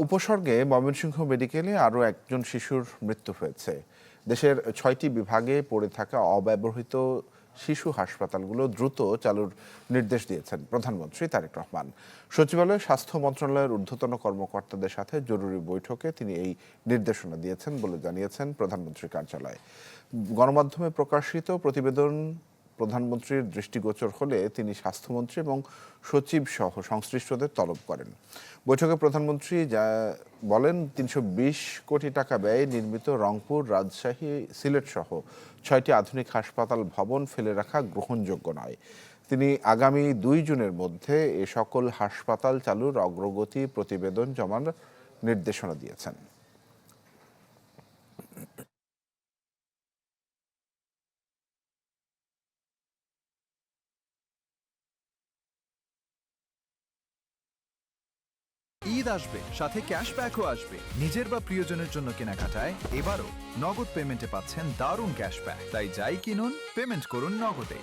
উপসর্গে ময়মনসিংহ মেডিকেলে আরও একজন শিশুর মৃত্যু হয়েছে। দেশের 6টি বিভাগে পড়ে থাকা অব্যবহৃত শিশু হাসপাতালগুলো দ্রুত চালুর নির্দেশ দিয়েছেন প্রধানমন্ত্রী তারেক রহমান। সচিবালয়ে স্বাস্থ্য মন্ত্রণালয়ের ঊর্ধ্বতন কর্মকর্তাদের সাথে জরুরি বৈঠকে তিনি এই নির্দেশনা দিয়েছেন বলে জানিয়েছেন প্রধানমন্ত্রীর কার্যালয়। গণমাধ্যমে প্রকাশিত প্রতিবেদন প্রধানমন্ত্রীর দৃষ্টিগোচর হলে তিনি স্বাস্থ্যমন্ত্রী এবং সচিব সহ সংশ্লিষ্টদের তলব করেন। বৈঠকে প্রধানমন্ত্রী বলেন ৩২০ কোটি টাকা ব্যয়ে নির্মিত রংপুর, রাজশাহী, সিলেট সহ 6টি আধুনিক হাসপাতাল ভবন ফেলে রাখা গ্রহণযোগ্য নয়। তিনি আগামী 2 জুনের মধ্যে এ সকল হাসপাতাল চালুর অগ্রগতি প্রতিবেদন জমার নির্দেশনা দিয়েছেন। ঈদ আসবে, সাথে ক্যাশব্যাকও আসবে। নিজের বা প্রিয়জনের জন্য কেনাকাটায় এবারও নগদ পেমেন্টে পাচ্ছেন দারুণ ক্যাশব্যাক। তাই যাই কিনুন, পেমেন্ট করুন নগদে।